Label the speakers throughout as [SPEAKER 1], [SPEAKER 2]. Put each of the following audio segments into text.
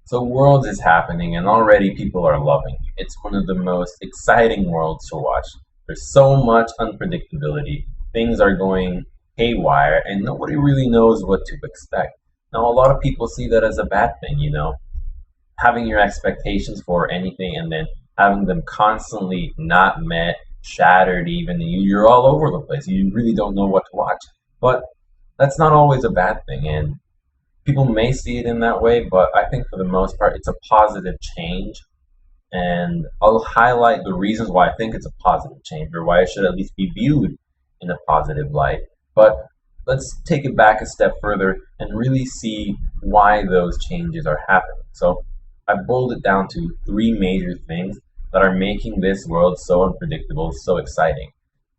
[SPEAKER 1] So Worlds is happening and already people are loving it. It's one of the most exciting worlds to watch. There's so much unpredictability. Things are going haywire and nobody really knows what to expect. Now a lot of people see that as a bad thing. Having your expectations for anything and then having them constantly not met, shattered even, and you're all over the place. You really don't know what to watch. But that's not always a bad thing, and people may see it in that way, but I think for the most part, it's a positive change. And I'll highlight the reasons why I think it's a positive change, or why it should at least be viewed in a positive light. But let's take it back a step further and really see why those changes are happening. So I've boiled it down to three major things that are making this world so unpredictable, so exciting.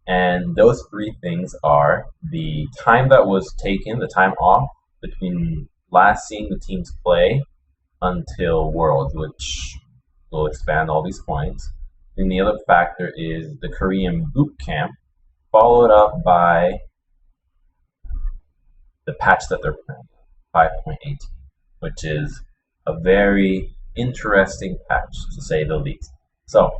[SPEAKER 1] And those three things are the time that was taken, the time off between last seeing the teams play until Worlds, which will expand all these points. And the other factor is the Korean boot camp, followed up by the patch that they're playing, 5.18, which is a very interesting patch to say the least. So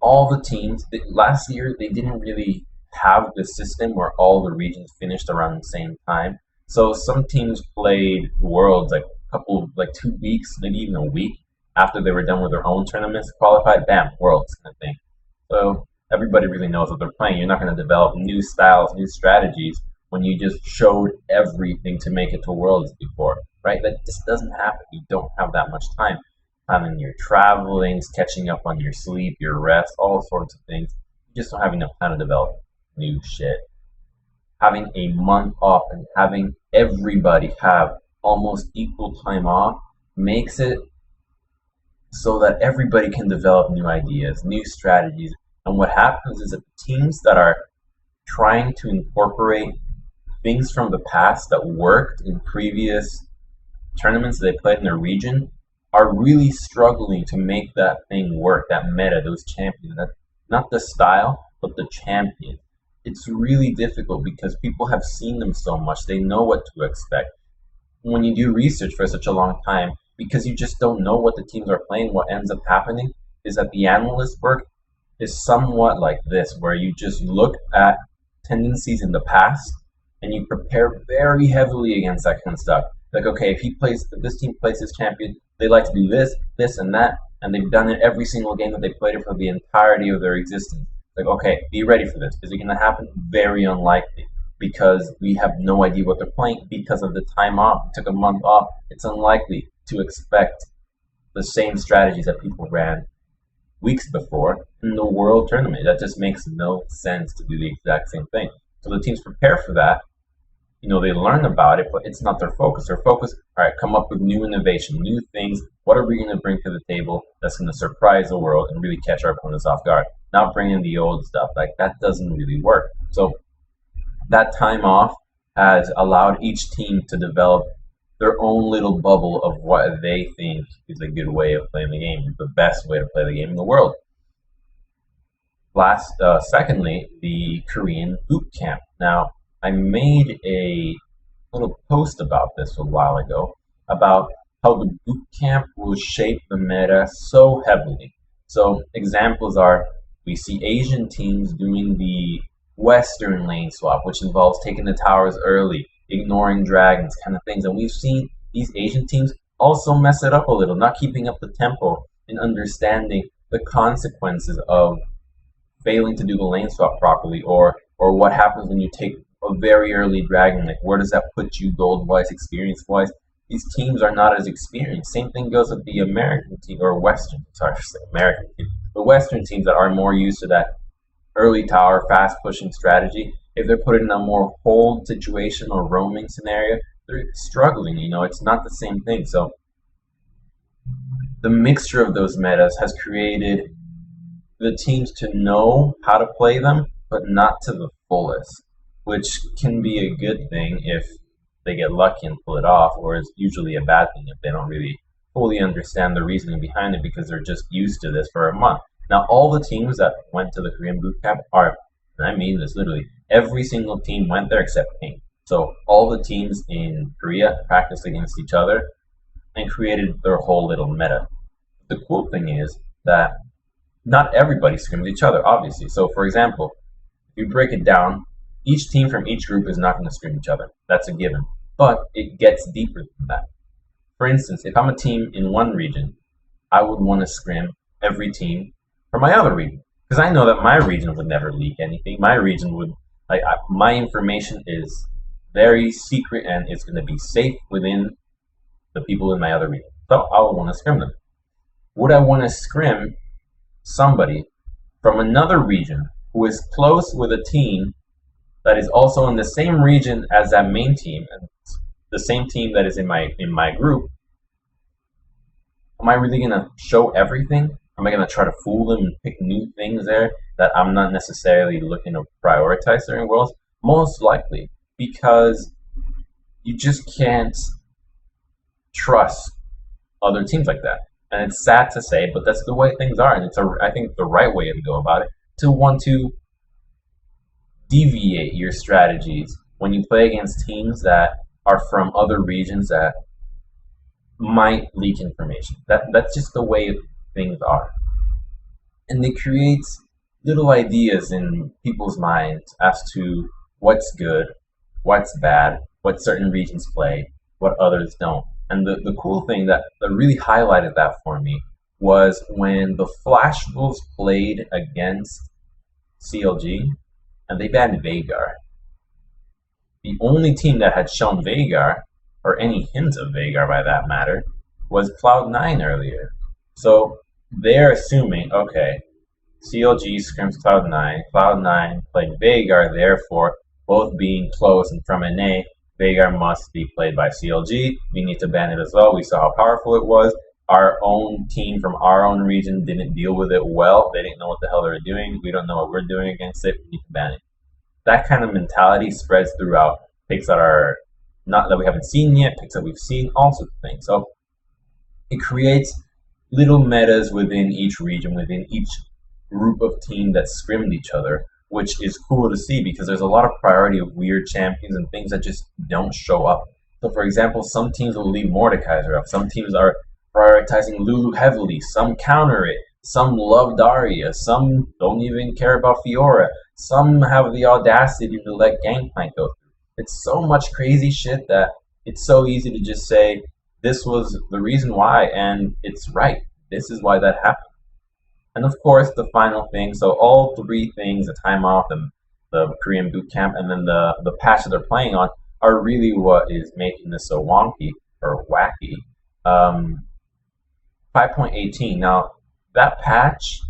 [SPEAKER 1] all the teams last year they didn't really have the system where all the regions finished around the same time. So some teams played Worlds like a couple, like 2 weeks, maybe even a week after they were done with their own tournaments, qualified, bam, Worlds kind of thing. So everybody really knows what they're playing. You're not going to develop new styles, new strategies when you just showed everything to make it to Worlds before, right? That just doesn't happen. You don't have that much time. Planning your travelings, catching up on your sleep, your rest, all sorts of things. You just don't have enough time to develop new shit. Having a month off and having everybody have almost equal time off makes it so that everybody can develop new ideas, new strategies. And what happens is that the teams that are trying to incorporate things from the past that worked in previous tournaments that they played in their region are really struggling to make that thing work, that meta, those champions. That, not the style, but the champion. It's really difficult because people have seen them so much, they know what to expect. When you do research for such a long time, because you just don't know what the teams are playing, what ends up happening is that the analyst work is somewhat like this, where you just look at tendencies in the past and you prepare very heavily against that kind of stuff. Like, okay, if this team plays this champion, they like to do this, this, and that, and they've done it every single game that they played it for the entirety of their existence. Like, okay, be ready for this. Is it going to happen? Very unlikely, because we have no idea what they're playing because of the time off. We took a month off. It's unlikely to expect the same strategies that people ran weeks before in the World Tournament. That just makes no sense to do the exact same thing. So the teams prepare for that. They learn about it, but it's not their focus. Their focus, all right, come up with new innovation, new things. What are we going to bring to the table that's going to surprise the world and really catch our opponents off guard? Not bring in the old stuff. Like, that doesn't really work. So that time off has allowed each team to develop their own little bubble of what they think is a good way of playing the game, the best way to play the game in the world. Secondly, the Korean boot camp. Now, I made a little post about this a while ago about how the boot camp will shape the meta so heavily. So examples are, we see Asian teams doing the Western lane swap, which involves taking the towers early, ignoring dragons, kind of things. And we've seen these Asian teams also mess it up a little, not keeping up the tempo and understanding the consequences of failing to do the lane swap properly, or what happens when you take a very early dragon. Like, where does that put you gold wise, experience wise? These teams are not as experienced. Same thing goes with the American team, or Western, sorry, I say American team. The Western teams that are more used to that early tower, fast pushing strategy, if they're put in a more hold situation or roaming scenario, they're struggling. It's not the same thing. So the mixture of those metas has created the teams to know how to play them, but not to the fullest, which can be a good thing if they get lucky and pull it off, or is usually a bad thing if they don't really fully understand the reasoning behind it because they're just used to this for a month. Now, all the teams that went to the Korean boot camp and I mean this literally, every single team went there except Ping. So all the teams in Korea practiced against each other, and created their whole little meta. The cool thing is that not everybody scrims each other, obviously. So, for example, if you break it down, each team from each group is not going to scrim each other. That's a given. But it gets deeper than that. For instance, if I'm a team in one region, I would want to scrim every team from my other region. Because I know that my region would never leak anything. My region would, my information is very secret and it's going to be safe within the people in my other region. So I would want to scrim them. Would I want to scrim somebody from another region who is close with a team that is also in the same region as that main team, and the same team that is in my group? Am I really gonna show everything? Am I gonna try to fool them and pick new things there that I'm not necessarily looking to prioritize certain worlds? Most likely, because you just can't trust other teams like that. And it's sad to say, but that's the way things are, and I think the right way to go about it, to want to deviate your strategies when you play against teams that are from other regions that might leak information. That's just the way things are. And it creates little ideas in people's minds as to what's good, what's bad, what certain regions play, what others don't. And the cool thing that really highlighted that for me was when the Flash Wolves played against CLG and they banned Veigar. The only team that had shown Veigar, or any hint of Veigar by that matter, was Cloud9 earlier. So they're assuming, okay, CLG scrims Cloud9, Cloud9 played Veigar, therefore, both being close and from NA, Veigar must be played by CLG. We need to ban it as well. We saw how powerful it was. Our own team from our own region didn't deal with it well. They didn't know what the hell they were doing. We don't know what we're doing against it. We need to ban it. That kind of mentality spreads throughout picks that are not that we haven't seen yet, picks that we've seen, all sorts of things. So it creates little metas within each region, within each group of team that scrimmed each other, which is cool to see because there's a lot of priority of weird champions and things that just don't show up. So, for example, some teams will leave Mordekaiser up. Some teams are prioritizing Lulu heavily. Some counter it. Some love Daria. Some don't even care about Fiora. Some have the audacity to let Gangplank go through. It's so much crazy shit that it's so easy to just say, this was the reason why, and it's right. This is why that happened. And of course, the final thing, so all three things, the time off, the Korean boot camp, and then the patch that they're playing on, are really what is making this so wonky, or wacky. 5.18, now, that patch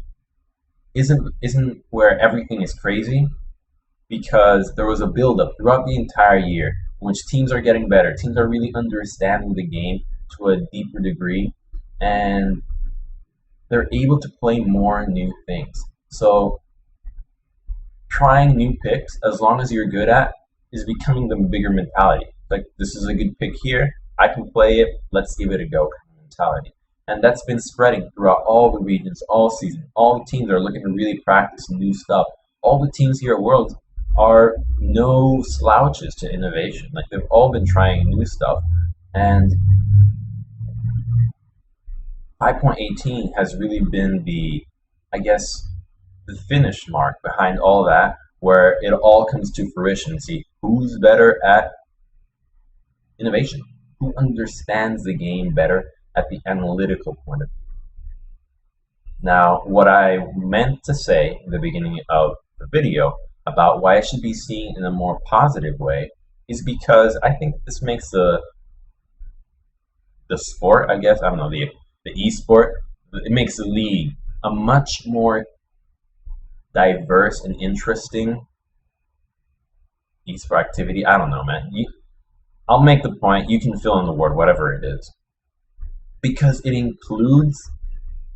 [SPEAKER 1] isn't where everything is crazy, because there was a build-up throughout the entire year, in which teams are getting better, teams are really understanding the game to a deeper degree, and they're able to play more new things. So trying new picks, as long as you're good at, is becoming the bigger mentality. Like, this is a good pick here, I can play it, let's give it a go kind of mentality. And that's been spreading throughout all the regions, all season. All the teams are looking to really practice new stuff. All the teams here at Worlds are no slouches to innovation. Like, they've all been trying new stuff. And 5.18 has really been the finish mark behind all that, where it all comes to fruition and see who's better at innovation, who understands the game better at the analytical point of view. Now, what I meant to say in the beginning of the video about why it should be seen in a more positive way is because I think this makes the sport, the esport, it makes the league a much more diverse and interesting esport activity. I don't know, man. I'll make the point, you can fill in the word, whatever it is. Because it includes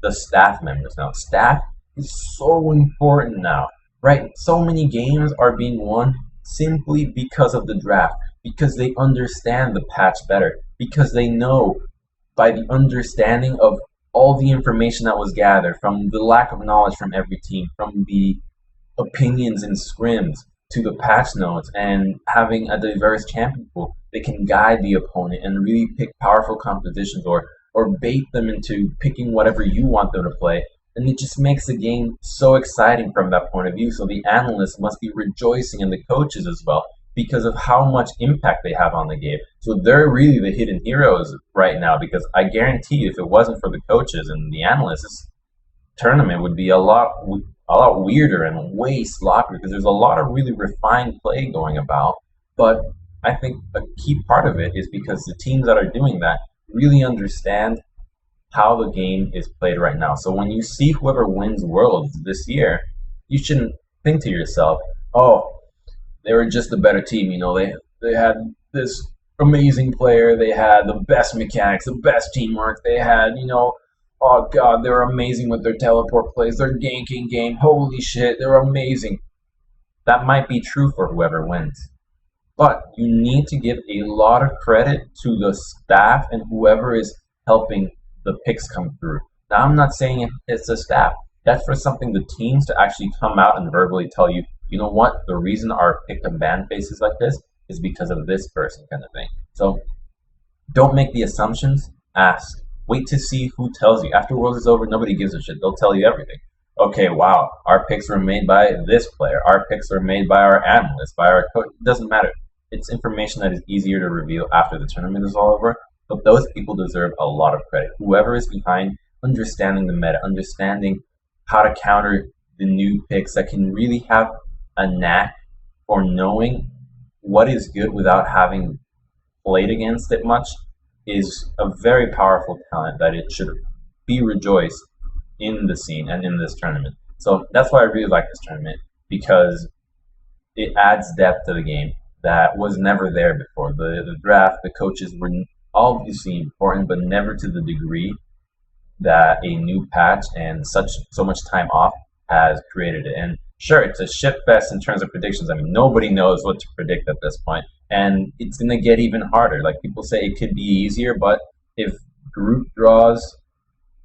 [SPEAKER 1] the staff members now. Staff is so important now, right? So many games are being won simply because of the draft, because they understand the patch better, because they know by the understanding of all the information that was gathered, from the lack of knowledge from every team, from the opinions and scrims, to the patch notes and having a diverse champion pool that can guide the opponent and really pick powerful compositions or bait them into picking whatever you want them to play. And it just makes the game so exciting from that point of view. So the analysts must be rejoicing, and the coaches as well, because of how much impact they have on the game. So they're really the hidden heroes right now, because I guarantee if it wasn't for the coaches and the analysts, this tournament would be a lot weirder and way sloppier, because there's a lot of really refined play going about. But I think a key part of it is because the teams that are doing that really understand how the game is played right now. So when you see whoever wins Worlds this year, you shouldn't think to yourself, "Oh, they were just a better team. They had this amazing player. They had the best mechanics, the best teamwork. They had, oh god, they're amazing with their teleport plays, their ganking game. Holy shit, they're amazing." That might be true for whoever wins. But you need to give a lot of credit to the staff and whoever is helping the picks come through. Now, I'm not saying it's the staff. That's for something the teams to actually come out and verbally tell you, you know what, the reason our pick and ban face is like this is because of this person, kind of thing. So don't make the assumptions. Ask. Wait to see who tells you. After Worlds is over, nobody gives a shit. They'll tell you everything. Okay, wow, our picks were made by this player. Our picks were made by our analyst, by our coach. It doesn't matter. It's information that is easier to reveal after the tournament is all over. But those people deserve a lot of credit. Whoever is behind understanding the meta, understanding how to counter the new picks, that can really have a knack for knowing what is good without having played against it much, is a very powerful talent that it should be rejoiced in the scene and in this tournament. So that's why I really like this tournament, because it adds depth to the game that was never there before. The draft, the coaches were obviously important, but never to the degree that a new patch and so much time off has created it. And sure, it's a shit fest in terms of predictions. I mean, nobody knows what to predict at this point, and it's going to get even harder. Like, people say it could be easier, but if group draws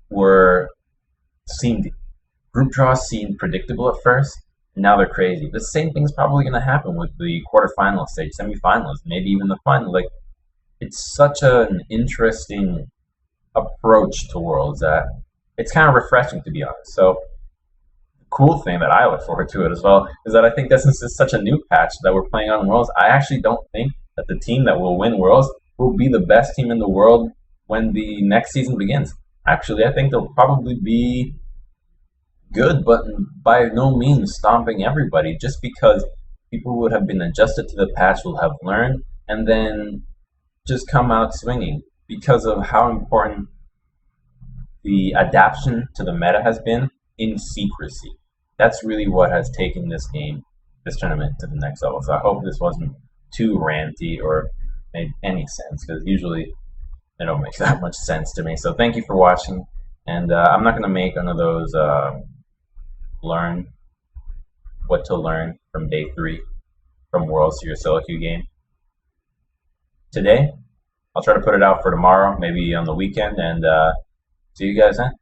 [SPEAKER 1] were seemed group draws seemed predictable at first, now they're crazy. The same thing's probably going to happen with the quarterfinal stage, semifinals, maybe even the final. Like, it's such an interesting approach to Worlds that it's kind of refreshing, to be honest. So the cool thing that I look forward to it as well is that I think this is such a new patch that we're playing on Worlds. I actually don't think that the team that will win Worlds will be the best team in the world when the next season begins. Actually, I think they'll probably be good, but by no means stomping everybody, just because people would have been adjusted to the patch, will have learned, and then just come out swinging because of how important the adaptation to the meta has been in secrecy. That's really what has taken this tournament to the next level. So I hope this wasn't too ranty or made any sense, because usually they don't make that much sense to me. So thank you for watching, and I'm not going to make one of those learn what to learn from day 3 from Worlds to your solo queue game. Today, I'll try to put it out for tomorrow, maybe on the weekend, and see you guys then.